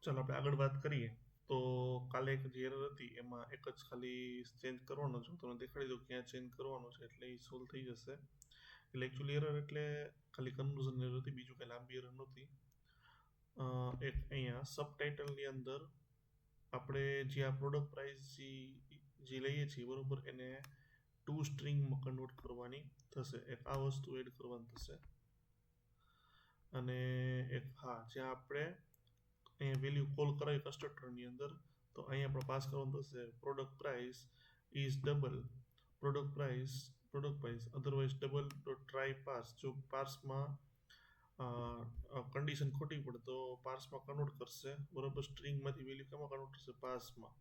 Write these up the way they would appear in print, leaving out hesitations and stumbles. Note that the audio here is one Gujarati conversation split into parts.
ચાલો આપણે આગળ વાત કરીએ તો કાલે એક જે એરર હતી એમાં એક જ ખાલી ચેન્જ કરવાનો છે. તમને દેખાડી દઉં ક્યાં ચેન્જ કરવાનો છે એટલે એ સોલ્વ થઈ જશે. એટલે એકચ્યુઅલી એરર એટલે ખાલી કન્વર્ઝન એરર હતી, બીજું કંઈ લાંબી એરર નહોતી. એક અહીંયા સબટાઇટલની અંદર આપણે જે આ પ્રોડક્ટ પ્રાઇસ જે લઈએ છીએ બરોબર, એને ટુ સ્ટ્રિંગમાં કન્વર્ટ કરવાની થશે. એક આ વસ્તુ એડ કરવાની થશે અને એક હા જ્યાં આપણે અહીંયા વેલ્યુ કોલ કરાવી કન્સ્ટ્રક્ટરની અંદર, તો અહીંયા આપણે પાસ કરવાનું થશે product price is double product price otherwise double dot try pass. જો પાર્સમાં કન્ડિશન ખોટી પડે તો પાર્સમાં કન્વર્ટ કરશે બરોબર, સ્ટ્રિંગમાંથી વેલ્યુ કેમાં કન્વર્ટ થશે, પાર્સમાં.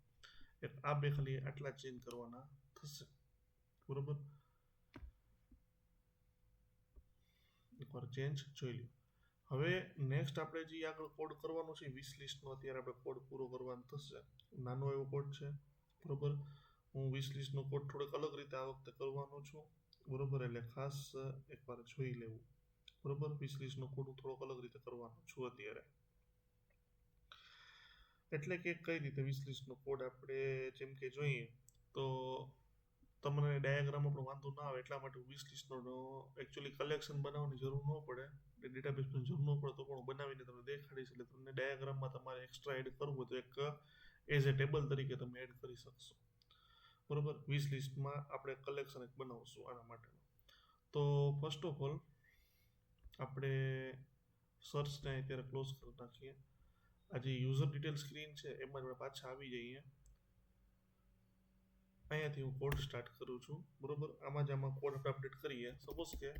એક આ બે ખાલી આટલા ચેન્જ કરવાના થશે બરોબર. એકવાર ચેન્જ જોઈ લ્યો. હવે નેક્સ્ટ આપણે જે આગળ કોડ કરવાનો છે વિશ લિસ્ટનો, અત્યારે આપણે કોડ પૂરો કરવાનો થશે. નાનો એવો કોડ છે બરોબર. હું વિશ લિસ્ટનો કોડ થોડોક અલગ રીતે આ વખતે કરવાનો છું બરોબર, એટલે ખાસ એકવાર જોઈ લેવું બરોબર. વિશ લિસ્ટનો કોડ હું થોડોક અલગ રીતે કરવાનો છું અત્યારે. એટલે કે કઈ રીતે વિશ લિસ્ટનો કોડ આપણે જેમ કે જોઈએ તો તમને ડાયાગ્રામમાં પણ વાંધો ના આવે એટલા માટે વિશ લિસ્ટનો એકચ્યુઅલી કલેક્શન બનાવવાની જરૂર ન પડે, ડેટાબેઝની જરૂર ન પડે તો પણ હું બનાવીને તમને દેખાડીશ. એટલે તમને ડાયાગ્રામમાં તમારે એક્સ્ટ્રા એડ કરવું હોય તો એક એઝ એ ટેબલ તરીકે તમે એડ કરી શકશો બરોબર. વિશ લિસ્ટમાં આપણે કલેક્શન એક બનાવશું આના માટેનું. તો ફર્સ્ટ ઓફ ઓલ આપણે સર્ચને અત્યારે ક્લોઝ કરી નાખીએ. આ જે યુઝર ડિટેલ સ્ક્રીન છે એમાં આપણે પાછા આવી જઈએ. અહીંયાથી હું કોડ સ્ટાર્ટ કરું છું બરોબર. આમાં જ આમાં કોડ અપડેટ કરીએ. સપોઝ કે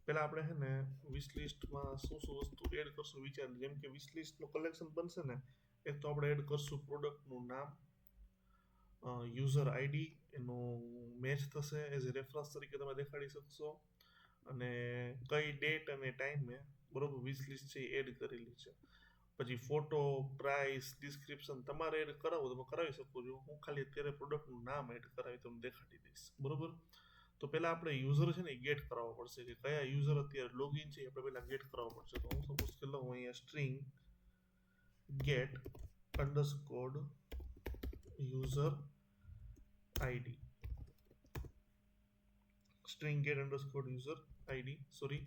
પહેલાં આપણે છે ને વિશ લિસ્ટમાં શું શું વસ્તુ એડ કરશું વિચાર, જેમ કે વિશ લિસ્ટનું કલેક્શન બનશે ને, એક તો આપણે એડ કરશું પ્રોડક્ટનું નામ, યુઝર આઈડી એનું મેચ થશે એઝ એ રેફરન્સ તરીકે તમે દેખાડી શકશો, અને કઈ ડેટ અને ટાઈમે બરોબર વિશ લિસ્ટ છે એડ કરેલી છે. પછી ફોટો, પ્રાઇસ, ડિસ્ક્રિપ્શન તમારે એડ કરાવો તમે કરાવી શકો છો. હું ખાલી અત્યારે પ્રોડક્ટનું નામ એડ કરાવી તમને દેખાડી દઈશ બરોબર. તો પહેલાં આપણે યુઝર છે ને એ ગેટ કરાવવો પડશે કે કયા યુઝર અત્યારે લોગિન છે એ આપણે પહેલાં ગેટ કરાવવું પડશે. તો હું સપોઝ કે લઉં અહીંયા string get underscore user ID, string get underscore user ID, sorry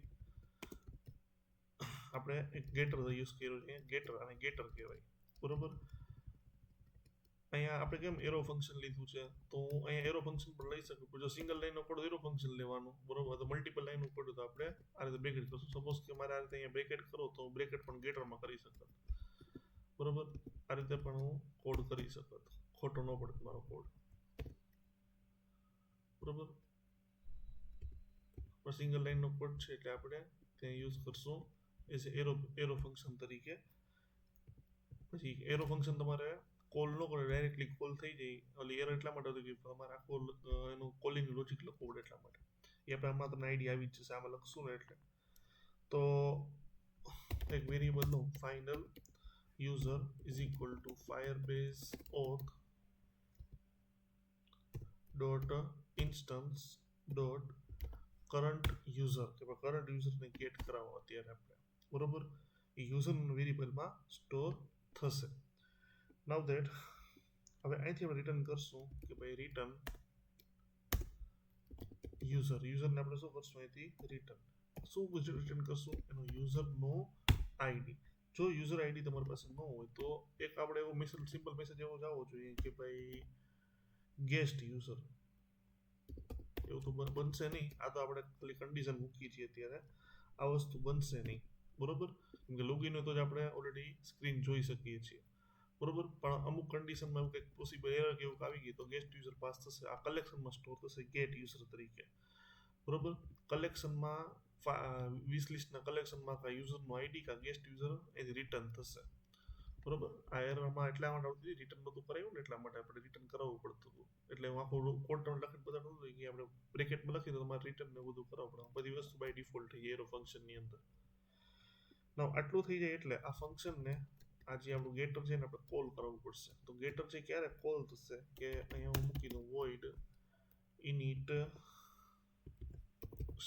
આપણે એક ગેટર યુઝ કર્યો છે, ગેટર અને ગેટર કહેવાય બરોબર. અહીંયા આપણે કેમ એરો ફંક્શન લીધું છે, તો હું અહીંયા એરો ફંક્શન પણ લઈ શકું. જો સિંગલ લાઈન ઉપર એરો ફંક્શન લેવાનું બરોબર, તો મલ્ટિપલ લાઈન ઉપર તો આપણે આ રીતે બ્રેકેટ કરશું. સપોઝ કે મારે આ રીતે અહીંયા બ્રેકેટ કરો તો બ્રેકેટ પણ ગેટરમાં કરી શકત બરોબર. આ રીતે પણ હું કોડ કરી શકત, ખોટો ન પડે મારો કોડ બરોબર. સિંગલ લાઈનનો કોડ છે એટલે આપણે ત્યાં યુઝ કરશું એઝ એરો ફંક્શન તરીકે. પછી એરો ફંક્શન તમારે કોલ ન કરે, ડાયરેક્ટલી કોલ થઈ જાય. ઓલી એરર એટલા માટે હતું કે તમારે આખો એનું કોલિંગ લોજિક લખવું પડે એટલા માટે. એ આપણે આમાં તમને આઈડિયા આવી જ જશે આમાં લખશું ને એટલે. તો એક વેરિયેબલ નું final user is equal to Firebase auth dot instance dot current user, કે કરંટ યુઝરને ગેટ કરાવો અત્યારે આપણે બરોબર. એ યુઝર વેરિયેબલમાં સ્ટોર થશે. નાઉ ધેટ હવે અહીંથી આપણે રિટર્ન કરશું કે ભાઈ રિટર્ન યુઝરને આપણે શું કરશું અહીંથી શું રિટર્ન કરશું, એનો યુઝરનો આઈડી. જો યુઝર આઈડી તમારી પાસે ન હોય તો એક આપણે એવો મેસેજ, સિમ્પલ મેસેજ એવો જ આવવો જોઈએ કે ભાઈ ગેસ્ટ યુઝર. એવું તો બનશે નહીં, આ તો આપણે ખાલી કન્ડિશન મૂકીએ છીએ અત્યારે, આ વસ્તુ બનશે નહીં બરોબર. કેમ કે લોગિન હોય તો જ આપણે ઓલરેડી સ્ક્રીન જોઈ શકીએ છીએ બરોબર. પણ અમુક કન્ડિશનમાં એવું કંઈક પોસિબલ એરર કે એવું આવી ગઈ તો ગેસ્ટ યુઝર પાસ થશે, આ કલેક્શનમાં સ્ટોર થશે ગેટ યુઝર તરીકે બરોબર. કલેક્શનમાં વિશ લિસ્ટના કલેક્શનમાં કા યુઝરનો આઈડી કા ગેસ્ટ યુઝર એની રિટર્ન થશે બરોબર. આ એરરમાં એટલા માટે આવતી રિટર્ન નહોતું કરાવ્યું ને એટલા માટે આપણે રિટર્ન કરાવવું પડતું હતું. એટલે હું આખું કોડ તમને લખીને બતાવતું હતું કે આપણે બ્રેકેટમાં લખી તો તમારે રિટર્ન ને બધું કરાવવું પડે. બધી વસ્તુ બાય ડિફોલ્ટ થઈ જાય એરો ફંક્શનની અંદર. ના આટલું થઈ જાય એટલે આ ફંક્શનને આ જે આપણું ગેટર છે ને આપણે કોલ કરાવવું પડશે. તો ગેટર છે ક્યારે કોલ થશે કે અહીંયા હું મૂકી દઉં void init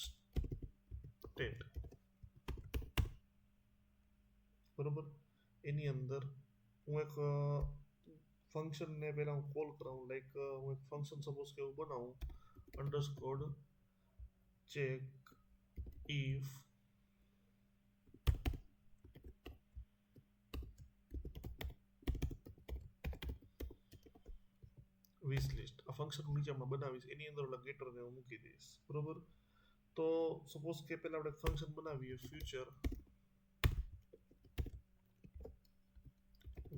state બરોબર. એની અંદર હું એક ફંક્શનને પહેલા હું કોલ કરાવું, લાઈક હું એક ફંક્શન સપોઝ કે એવું બનાવું underscore check if wish list. આ ફંક્શન હું નીચે હમણાં બનાવીશ, એની અંદર ઓલા ગેટરને હું મૂકી દઈશ, બરોબર. તો સપોઝ કે પહેલા આપણે ફંક્શન બનાવીએ future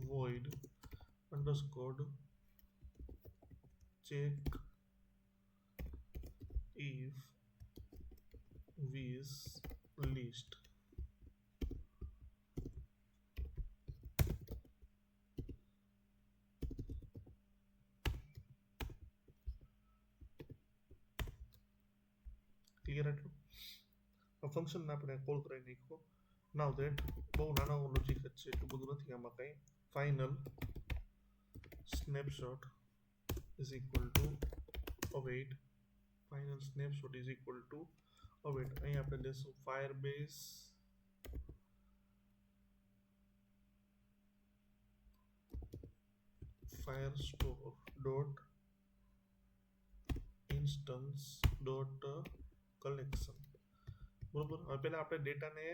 void underscore check if wish list. Clear આટલું? આ ફંક્શન આપણે કોલ કરી નાખો. નાઉ ધેટ બહુ નાનો લોજિક જ છે, એટલું બધું નથી આમાં કંઈ. Final snapshot is equal to await. Final snapshot is equal to await. અહીં આપણે લેશું firebase firestore dot instance dot collection. બરોબર. હવે પહેલા આપણે ડેટાને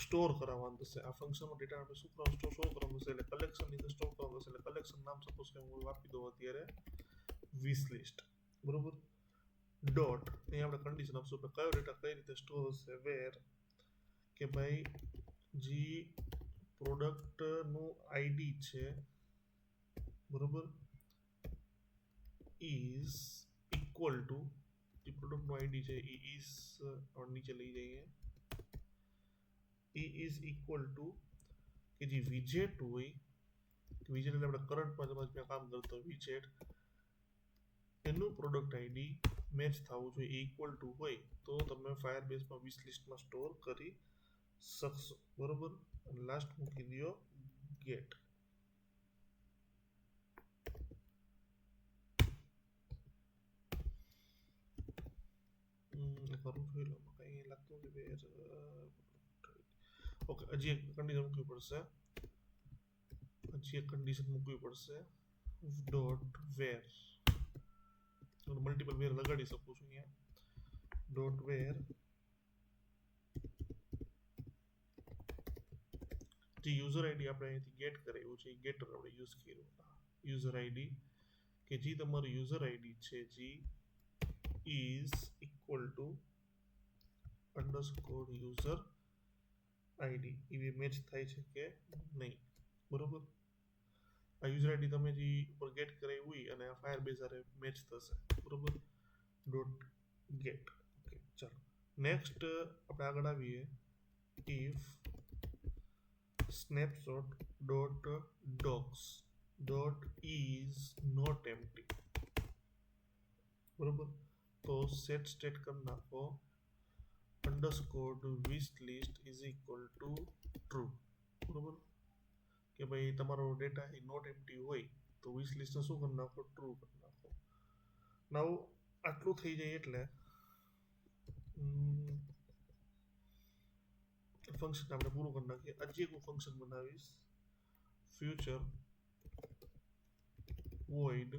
સ્ટોર કરાવવાનું થશે. આ ફંક્શનમાં ડેટા આપણે શું કરવાનું, સ્ટોર કરવાનું થશે, એટલે કલેક્શનની અંદર સ્ટોર કરવાનું થશે. એટલે કલેક્શન નામ સપોઝ કે હું આપી દઉં અત્યારે વિશ લિસ્ટ, બરોબર. ડોટ અહીં આપણે કન્ડિશન આપશું કે કયો ડેટા કઈ રીતે સ્ટોર હશે, વેર કે ભાઈ જી પ્રોડક્ટનું આઈડી છે, બરોબર, ઇઝ ઇક્વલ ટુ જે પ્રોડક્ટનું આઈડી છે એ ઇઝ નીચે લઈ જઈએ, એ ઇઝ ઇક્વલ ટુ કે જે વિજેટ હોય, વિજેટ એટલે આપણે કરંટમાં મેં કામ કરતો વિજેટ, એનું પ્રોડક્ટ આઈડી મેચ થવું જોઈએ, ઇક્વલ ટુ હોય તો તમે ફાયરબેઝમાં વિશ લિસ્ટમાં સ્ટોર કરી શકશો, બરોબર. અને લાસ્ટ મૂકી દો ગેટ. કરું જોઈ લો, કંઈ લાગતું નથી. ઓકે, હજી એક કન્ડિશન મૂકવી પડશે, ડોટ વેર, મલ્ટિપલ વેર લગાડી શકું છું અહીંયા. ડોટ વેર જે યુઝર આઈડી આપણે અહીંથી ગેટ કરાવ્યું છે એ ગેટર આપણે યુઝ કર્યું. યુઝર આઈડી કે જે તમારું યુઝર આઈડી છે જે is equal two underscore user ID એવી મેચ થાય છે કે નહીં, બરોબર. આ યુઝર આઈડી તમે જે ઉપર ગેટ કરાવી હોય અને આ ફાયરબેઝ આરે મેચ થશે, બરોબર. Dot get. ઓકે, ચાલો નેક્સ્ટ આપણે આગળ આવીએ. If snapshot dot docs dot is not empty, બરોબર. તો સેટ સ્ટેટ કરી નાખો underscore wish list is equal two true, બરોબર. કે ભાઈ તમારો ડેટા એ નોટ એમ્પ્ટી હોય તો વિશ લિસ્ટને શું કરી નાખો, ટ્રુ કરી નાખો. નાઉ આટલું થઈ જાય એટલે ફંક્શન આપણે પૂરું કરી નાખીએ. હજી એક હું ફંક્શન બનાવીશ ફ્યુચર void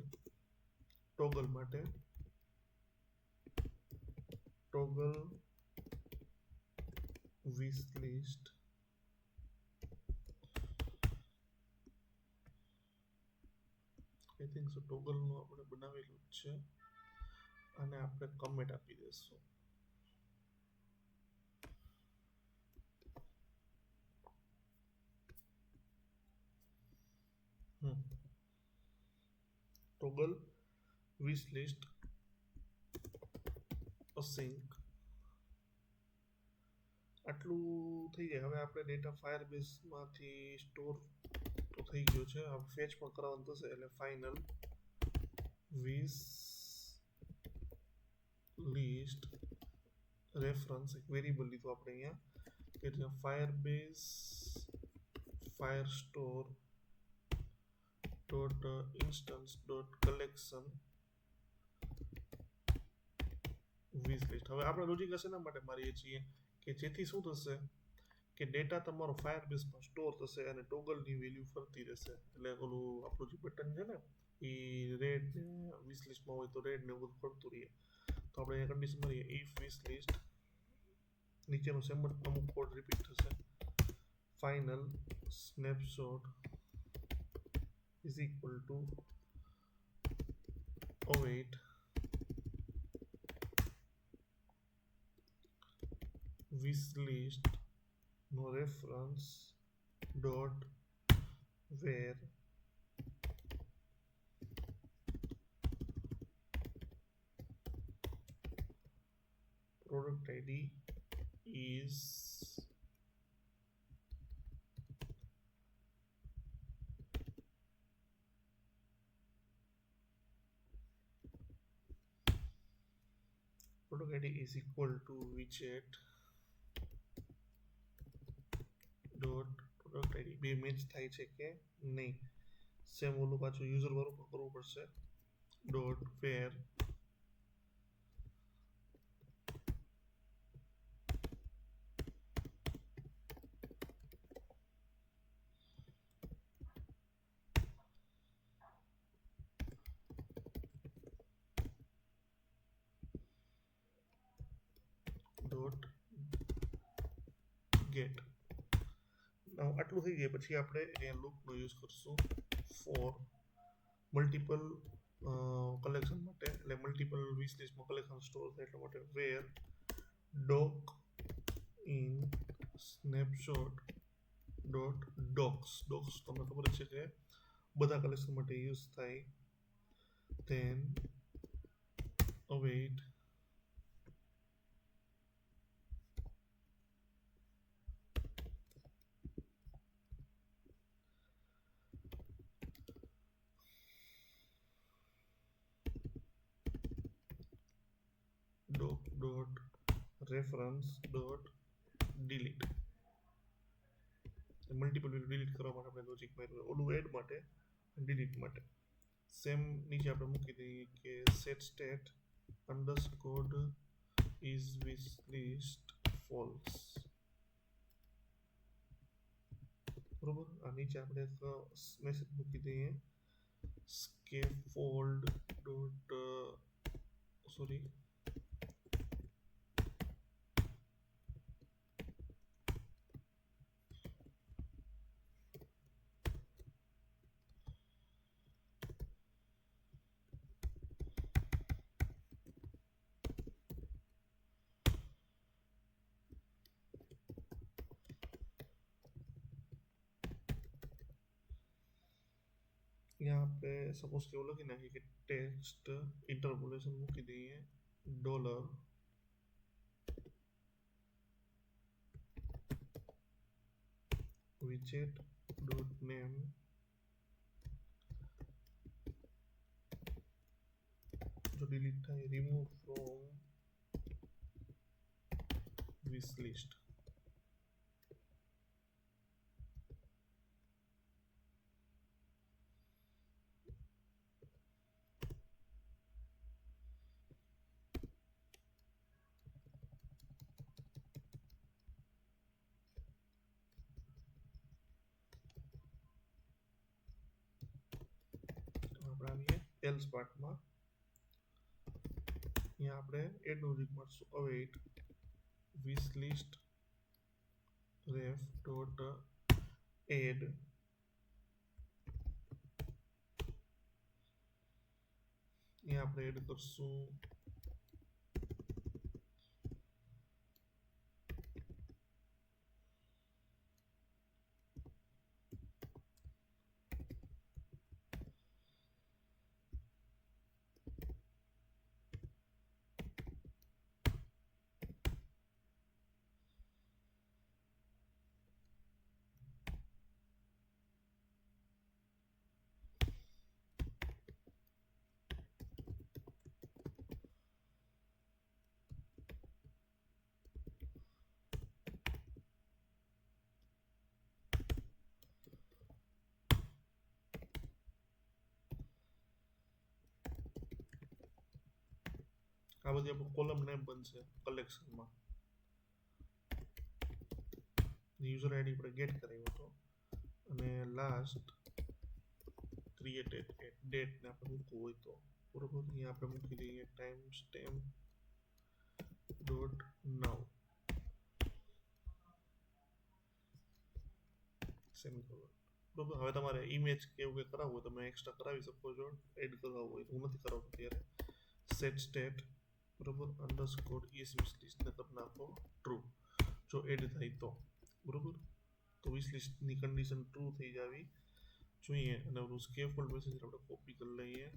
ટોગલ માટે toggle wish list I think so ટોગલનું આપણે બનાવેલું જ છે અને આપણે કમેન્ટ આપી દઈશું. Toggle wish list async. આટલું થઈ જાય. હવે આપણે ડેટા ફાયરબેઝમાંથી સ્ટોર તો થઈ ગયો છે, હવે ફેચ પણ કરવાનું થશે. એટલે ફાઇનલ વિશ લિસ્ટ રેફરન્સ એક વેરિયેબલ લીધું આપણે અહીંયા કે જ્યાં ફાયરબેઝ ફાયરસ્ટોર ડોટ ઇન્સ્ટન્સ ડોટ કલેક્શન વિશ લિસ્ટ. હવે આપણે લોજિક હશે એના માટે મારીએ છીએ કે જેથી શું થશે, કે ડેટા તમારો ફાયરબેઝમાં સ્ટોર થશે અને ટોગલની વેલ્યુ ફરતી રહેશે. એટલે ઓલું આપણું જે બટન છે ને એ રેડ ને વિશ લિસ્ટમાં હોય તો રેડ ને બધું ફરતું રહીએ. તો આપણે કન્ડિશન મારીએ ઇફ વિશ લિસ્ટ નીચેનો સેમ અમુક કોડ રિપીટ થશે. Final snapshot is equal to await wish list no reference dot where product ID is equal to widget dot product ID બે મેચ થાય છે કે નહીં. સેમ ઓલું પાછું યુઝર વાળું કરવું પડશે. ડોટ વેર ડોટ ગેટ. આટલું થઈ જાય પછી આપણે અહીંયા લૂપનો યુઝ કરશું ફોર મલ્ટિપલ કલેક્શન માટે, એટલે મલ્ટિપલ વિશ લિસ્ટમાં કલેક્શન સ્ટોર થાય એટલા માટે where doc in snapshot dot docs. Docs તમને ખબર છે કે બધા કલેક્શન માટે યુઝ થાય. Then await doc dot reference dot delete. Multiple value delete કરવા માટે આપણે લોજિક માર્યું ઓલું એડ માટે ડિલીટ માટે. સેમ નીચે આપણે મૂકી દઈએ કે set state underscore is wish list false. બરોબર. આ નીચે આપણે એક મેસેજ મૂકી દઈએ scaffold dot sorry यहाँ पे सपोज के बोलो कि नहीं कि टेक्स्ट इंटरपोलेशन मूकी दिए डॉलर widget dot name जो डिलीट था remove from wish list. Else પાર્ટમાં અહીંયા આપણે એડ લોજિક મળશું await wish list ref dot add. અહીંયા આપણે એડ કરશું આ બધી આપણું કોલમ નેમ બનશે કલેક્શનમાં. યુઝર આઈડી આપણે ગેટ કરાવ્યો હતો અને લાસ્ટ ક્રિએટેડ ડેટ ને આપણે મૂકવું હોય તો બરોબર અહીંયા આપણે મૂકી દઈએ ટાઈમ સ્ટેમ્પ ડોટ નાઉ સેમિકોલન બરોબર. હવે તમારે ઇમેજ કે એવું કંઈ કરાવવું હોય તમે એક્સ્ટ્રા કરાવી શકો છો, એડ કરવા હોય તો હું નથી કરાવતો ત્યારે. સેટ સ્ટેટ બરોબર અંડરસ્કોર ઇસ વિશ લિસ્ટ ને કરી નાખો ટ્રુ જો એડ થાય તો બરોબર. તો વિશ લિસ્ટની કન્ડિશન ટ્રુ થઈ જાવી જોઈએ અને ઓલું સ્કેફોલ્ડ મેસેજ આપણે કોપી કરી લઈએ.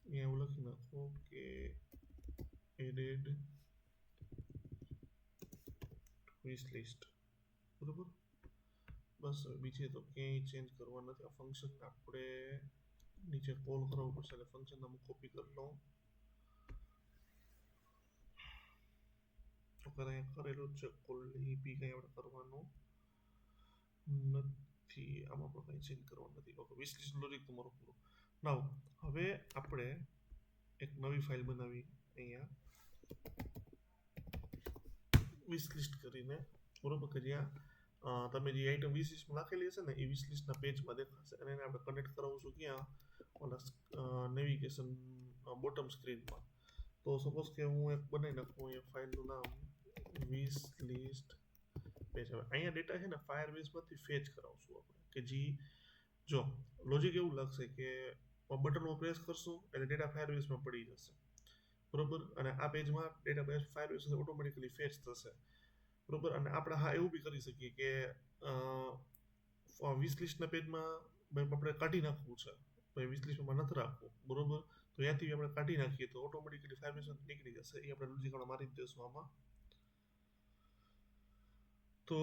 અહીંયા એવું લખી નાખો કે એડેડ વિશ લિસ્ટ બરોબર. બસ બીજે તો ક્યાંય ચેન્જ કરવા નથી. આ ફંક્શન આપણે નીચે કોલ કરવું પડશે એટલે ફંક્શન હું કોપી કરી લઉં. અહીંયા કરેલું છે કોલ ઈપી કંઈ આપણે કરવાનું નથી. આમાં પણ કંઈ ચેન્જ કરવાનું નથી. ઓકે વિશ લિસ્ટ લોજિક તમારું પૂરું. નાવ હવે આપણે એક નવી ફાઇલ બનાવી અહીંયા વિશ લિસ્ટ કરીને બરોબર કે જ્યાં તમે જે આઈટમ વિશ લિસ્ટમાં નાખેલી હશે ને એ વિશ લિસ્ટના પેજમાં દેખાશે અને એને આપણે કનેક્ટ કરાવશું ક્યાં ઓલા નેવિગેશન બોટમ સ્ક્રીનમાં. તો સપોઝ કે હું એક બનાવી નાખું અહીંયા ફાઇલનું નામ વિશ લિસ્ટ પેજ. હવે અહીંયા ડેટા છે ને ફાયરબેઝમાંથી ફેચ કરાવશું આપણે કે જો લોજિક એવું લાગશે કે બટનમાં પ્રેસ કરશું એટલે ડેટા ફાયરબેઝમાં પડી જશે બરોબર. અને આ પેજમાં ડેટા ફાયરબેઝ ઓટોમેટિકલી ફેચ થશે બરોબર. અને આપણે હા એવું બી કરી શકીએ કે વિશ લિસ્ટના પેજમાં આપણે કાઢી નાખવું છે ભાઈ વિશ લિસ્ટમાં નથી રાખવું બરોબર. તો ત્યાંથી આપણે કાઢી નાખીએ તો ઓટોમેટિકલી ફાયરબેઝ નીકળી જશે. એ આપણે લોજિક મારી જ દેશું આમાં. તો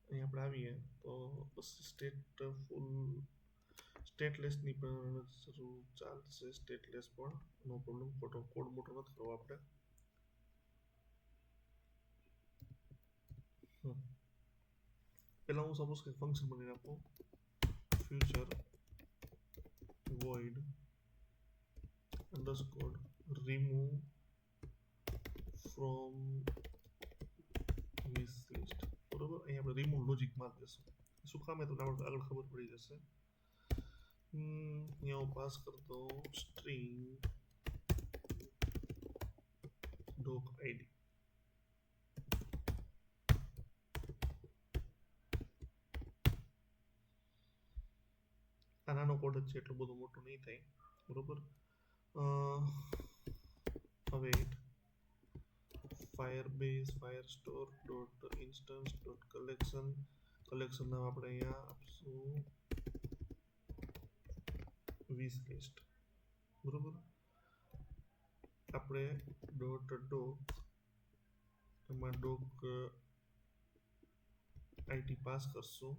અહીં આપણે આવીએ તો સ્ટેટલેસની પણ જરૂર ચાલશે. સ્ટેટલેસ પણ નો પ્રોબ્લેમ. ખોટો કોડ મોટો નથી કરવો આપણે. પહેલા હું સપોઝ કે ફંક્શન બની નાખું future void underscore remove from wish list બરોબર. અહીંયા આપણે remove લોજિક માર દેશું. શું કામ તો આપણે આગળ ખબર પડી જશે. અહીંયા હું પાસ કરતો string doc id. આ નાનો કોડ છે એટલો બધો મોટો નહીં થાય બરોબર. હવે firebase firestore dot instance dot collection નામ આપણે અહીંયા આપશું wish list બરોબર. આપણે doc એમાં doc id પાસ કરશું.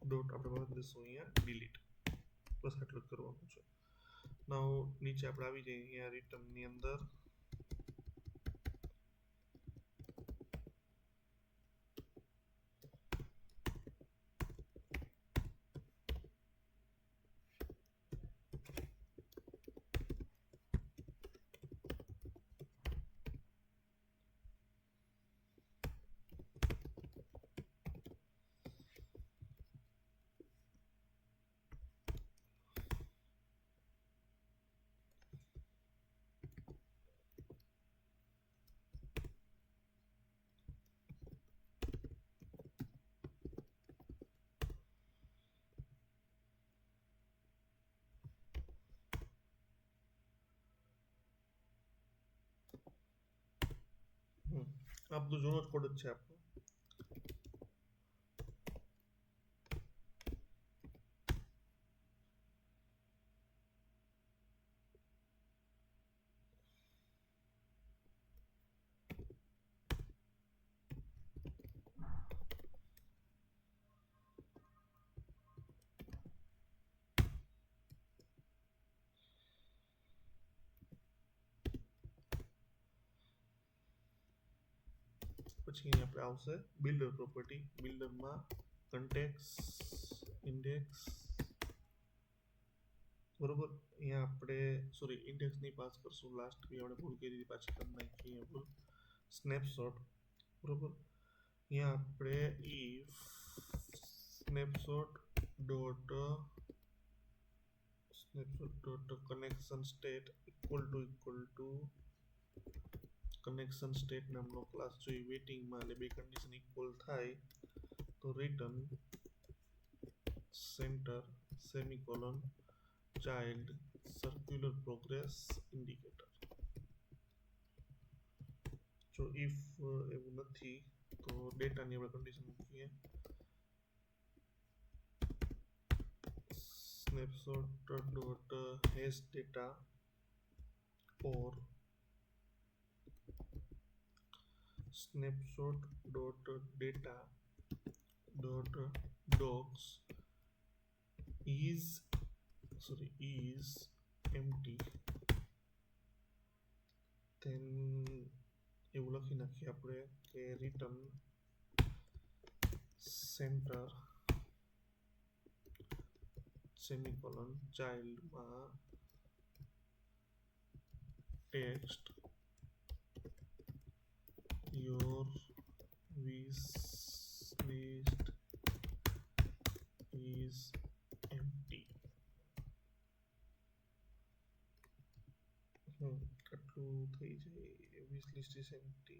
ડોટ આપણે વાપરી દઈશું અહીંયા ડિલીટ. બસ આટલું જ કરવાનું છે. નાઉ નીચે આપણે આવી જઈએ અહીંયા રિટર્નની અંદર આ બધું જૂનો જ કોડ જ છે આપણો. પછી અહીંયા આપણે આવશે બિલ્ડર પ્રોપર્ટી. બિલ્ડરમાં કન્ટેક્સ ઇન્ડેક્સ, બરોબર. અહીંયા આપણે સોરી ઇન્ડેક્સ નહીં પાસ કરશું, લાસ્ટ બી આપણે ભૂલ કરી દીધી, પાછી કરી નાખીએ અહીંયા ભૂલ. સ્નેપશોટ, બરોબર. અહીંયા આપણે if snapshot.connection state equal to connection state નામનો ક્લાસ જોઈએ વેઇટિંગમાં, એટલે બે કન્ડિશન ઇક્વલ થાય તો return center semicolon child circular progress indicator. જો ઇફ એવું નથી તો ડેટાની આપણે કન્ડિશન મૂકીએ snapshot.hasData or snapshot.data.docs is empty. then એવું લખી નાખીએ આપણે કે રિટર્ન સેન્ટર સેમિકોલોન ચાઇલ્ડમાં text your wish list is empty. કેટલું થઈ જાય wish list is empty.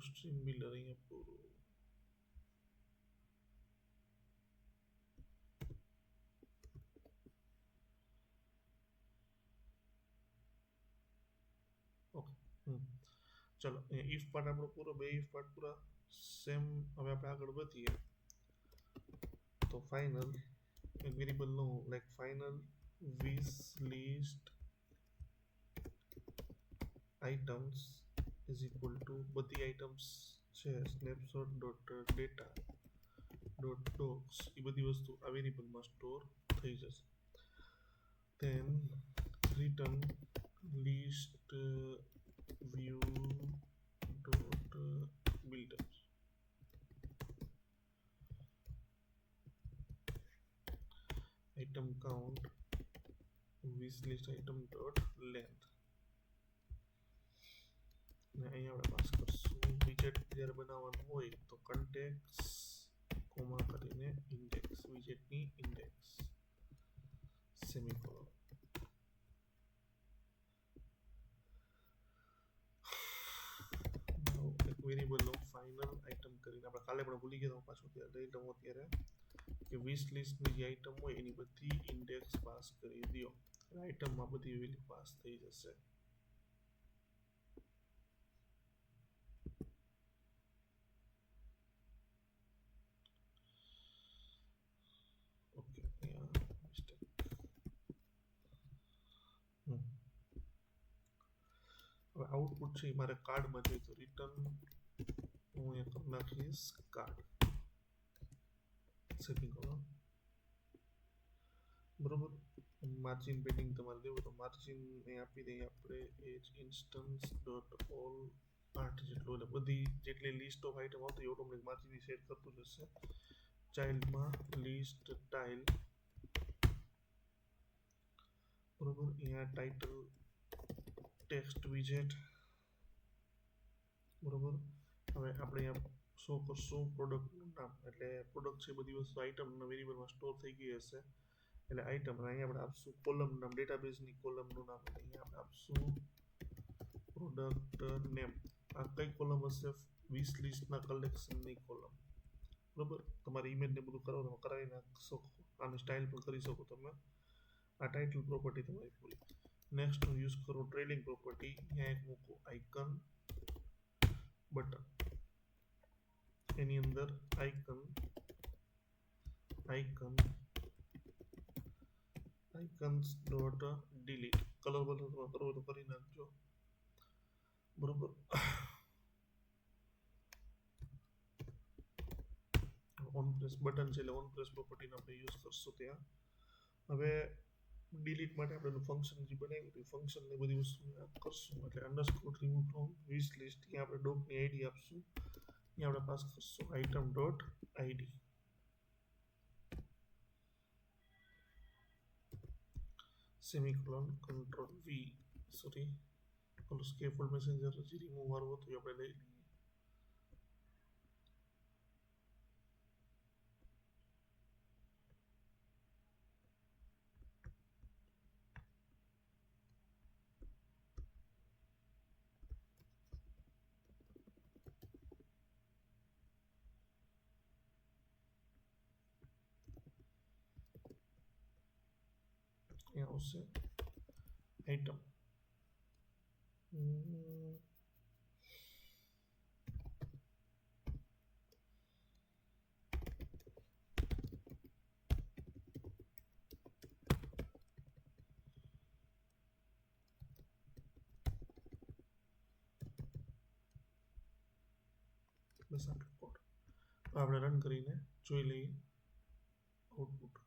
Stream builder અહીંયા પૂરું. ચલો ઇફ પાર્ટ આપણો પૂરો, બે ઇફ પાર્ટ પૂરા સેમ. હવે આપણે આગળ વધીએ તો ફાઇનલ એક variable no like final wish list items is equal to બધી આઇટમ્સ છે snapshot.data.docs એ બધી વસ્તુ આ વેરિયેબલમાં સ્ટોર થઈ જશે. then return list view dot builder. item count wish list item dot length. ને અહીંયા આપણે પાસ કરશું વિજેટ. જ્યારે બનાવવાનું હોય તો કન્ટેક્સ કોમા કરીને ઇન્ડેક્સ, વિજેટની ઇન્ડેક્સ સેમિકોલોન. એક વેરિયેબલનો ફાઇનલ આઇટમ કરીને આપણે કાલે પણ ભૂલી ગયા પાછું લઈ લઉં અત્યારે કે વિશ લિસ્ટની જે આઇટમ હોય એની બધી ઇન્ડેક્સ પાસ કરી દો. આઇટમમાં બધી વેલ્યુ પાસ થઈ જશે. Okay mistake. હવે આઉટપુટ છે મારે કાર્ડમાં જોઈએ તો રિટર્ન હું એ કરી નાખીશ કાર્ડ સેમિકોલોન, બરોબર. માર્જિન પેડિંગ તમારે દેવું તો માર્જિન એ આપી દઈએ આપણે એજ ઇન્સ્ટન્સ ડોટ ઓલ 8 જેટલું, એટલે બધી જેટલી લિસ્ટ ઓફ આઇટમ આવતી એ ઓટોમેટિક માર્જિન સેટ કરતું જશે. ચાઇલ્ડમાં લિસ્ટ ટાઇલ, બરોબર. અહીંયા ટાઇટલ ટેક્સ્ટ વિજેટ, બરોબર. હવે આપણે અહીંયા શો કરશું પ્રોડક્ટનું નામ, એટલે પ્રોડક્ટ છે બધી વસ્તુ આઇટમના વેરિયેબલમાં સ્ટોર થઈ ગઈ હશે એટલે આઇટમ. અહીંયા આપણે આપશું કોલમ નામ, ડેટાબેઝની કોલમનું નામ. અહીંયા આપણે આપશું પ્રોડક્ટ નેમ. આ કઈ કોલમ હશે? વિશ લિસ્ટના કલેક્શનની કોલમ, બરોબર. તમારી ઇમેજને બધું કરાવી નાખશો, આને સ્ટાઇલ પણ કરી શકો તમે. આ ટાઇટલ પ્રોપર્ટી તમારી પૂરી. નેક્સ્ટ હું યુઝ કરું ટ્રેલિંગ પ્રોપર્ટી. અહીંયા એક મૂકું આઇકન બટન, એની અંદર આઇકન્સ ડોટ ડિલીટ. કલર બલર કરવો તો કરી નાખજો, બરોબર. ઓન પ્રેસ બટન છે એટલે ઓન પ્રેસ પ્રોપર્ટીનો આપણે યુઝ કરશું ત્યાં. હવે ડિલીટ માટે આપણે ફંક્શન જે બનાવ્યું હતું ફંક્શન ને બધી વસ્તુ કરશું એટલે underscore remove from wish list ત્યાં આપણે ડોગની આઈડી આપશું ત્યાં આપણે પાસ કરશું item dot ID semicolon control V sorry ઓલું સ્કેફોલ્ડ મેસેન્જર જે રિમૂવ વાળું હતું એ આપણે લઈ લઈએ અહીંયા આવશે આઇટમ બસ આટલું કોડ આપણે રન કરીને જોઈ લઈએ આઉટપુટ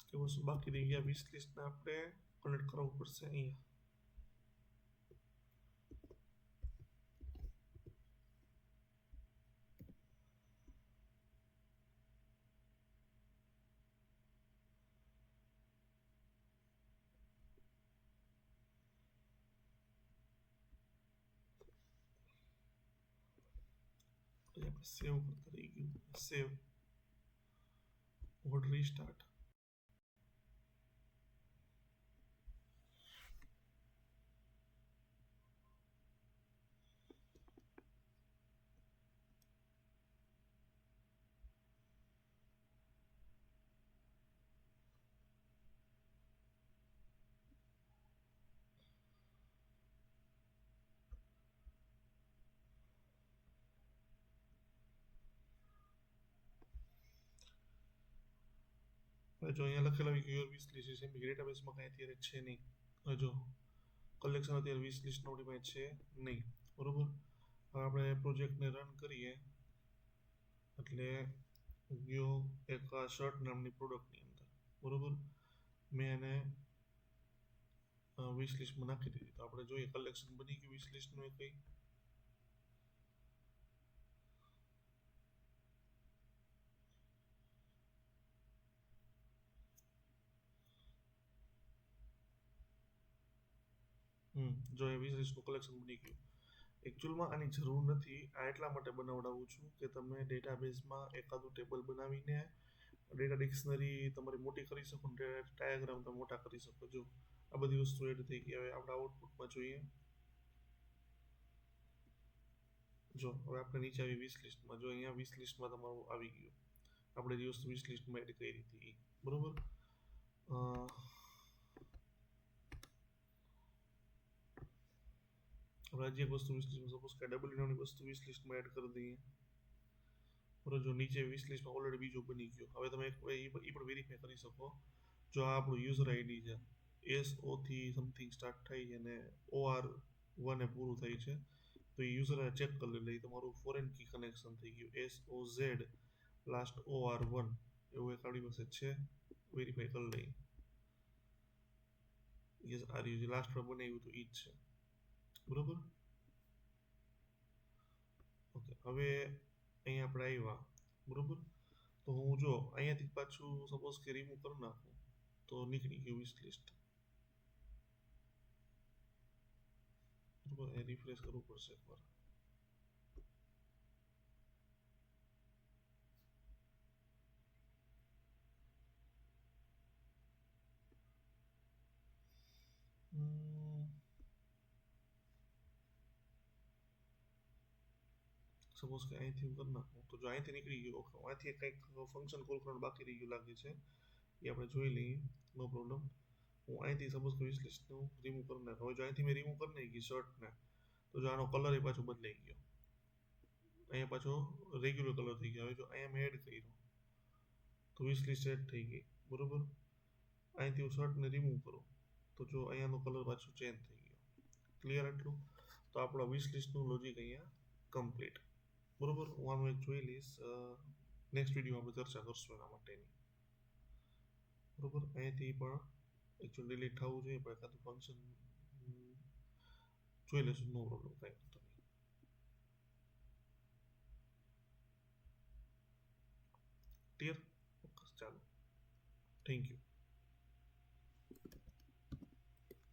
કે વસ્તુ બાકી રહી ગયા વિશ લિસ્ટને આપણે કનેક્ટ કરવું પડશે અહીંયા આપણે સેવ કરતા રહી ગયું સેવ would restart જો અહીંયા લખેલા હોય કે યોર વિશ લિસ્ટ છે ડેટાબેઝમાં કાંઈ અત્યારે છે નહીં જો કલેક્શન અત્યારે વિશ લિસ્ટ આપણી પાસે છે નહીં બરોબર હવે આપણે પ્રોજેક્ટને રન કરીએ એટલે ગયો એક શર્ટ નામની પ્રોડક્ટની અંદર બરોબર મેં એને વિશ લિસ્ટમાં નાખી દીધી તો આપણે જોઈએ કલેક્શન બની ગયું વિશ લિસ્ટનું એ કંઈ જો એ વિશ લિસ્ટનું કલેક્શન બની ગયું એકચ્યુઅલમાં આની જરૂર નથી આ એટલા માટે બનાવડાવું છું કે તમે ડેટાબેઝમાં એકાદું ટેબલ બનાવીને ડેટા ડિક્શનરી તમારી મોટી કરી શકો ડાયાગ્રામ તમે મોટા કરી શકો જો આ બધી વસ્તુ એડ થઈ ગઈ. હવે આપણે આઉટપુટમાં જોઈએ. જો હવે આપણે નીચે આવી વિશ લિસ્ટમાં, જો અહીંયા વિશ લિસ્ટમાં તમારું આવી ગયું. આપણે જે વસ્તુ વિશ લિસ્ટમાં એડ કરી હતી બરોબર. આપણે જે વસ્તુ વિશ લિસ્ટમાં સપોઝ કે ડબલ્યુ નામની વસ્તુ વિશ લિસ્ટમાં એડ કરી દઈએ બરોબર. જો નીચે વિશ લિસ્ટમાં ઓલરેડી બીજું બની ગયું. હવે તમે એ પણ વેરીફાઈ કરી શકો. જો આ આપણું યુઝર આઈડી છે, SO થી સમથિંગ સ્ટાર્ટ થાય અને OR1 એ પૂરું થાય છે, તો એ યુઝર ચેક કરી લે તમારું ફોરેન કી કનેક્શન થઈ ગયું. SOZ લાસ્ટ OR1 એવું એક આપણી પાસે છે, વેરીફાઈ કરી લઈએ. યસ આ રહ્યું લાસ્ટ પર બનાવ્યું તો એ જ છે બરોબર. ઓકે હવે અહીંયા આપણે આવ્યા બરોબર. તો હું જો અહીંયાથી પાછું સપોઝ કે રિમૂવ કરી નાખું તો નીકળી ગયું વિશ લિસ્ટ બરોબર. એ રિફ્રેશ કરવું પડશે એકવાર. સપોઝ કે અહીંથી હું કરી નાખું તો જો અહીંથી નીકળી ગયું. ઓકે અહીંથી કંઈક ફંક્શન કોલ કરવાનું બાકી રહી ગયું લાગે છે, એ આપણે જોઈ લઈએ. નો પ્રોબ્લેમ. હું અહીંથી સપોઝ કે વિશ લિસ્ટનું રિમૂવ કરી નાખું. હવે જો અહીંથી મેં રિમૂવ કરી નાખી શર્ટને, તો જો આનો કલર એ પાછો બદલાઈ ગયો. અહીંયા પાછો રેગ્યુલર કલર થઈ ગયો. હવે જો અહીંયા મેં એડ કર્યો તો વિશ લિસ્ટ એડ થઈ ગઈ બરોબર. અહીંથી હું શર્ટને રિમૂવ કરું તો જો અહીંયાનો કલર પાછો ચેન્જ થઈ ગયો. ક્લિયર એટલું? તો આપણો વિશ લિસ્ટનું લોજિક અહીંયા કમ્પ્લીટ બરોબર. હું આનું એક જોઈ લઈશ. નેક્સ્ટ વિડીયોમાં આપણે ચર્ચા કરશું એના માટેની બરોબર. અહીંયાથી પણ એકચ્યુઅલી ડિલીટ થવું જોઈએ, પણ એકાદું ફંક્શન જોઈ લેશું. નો પ્રોબ્લેમ, કાંઈ વાંધો નહીં. ક્લિયર? ચોક્કસ. ચાલો, થેન્ક યુ.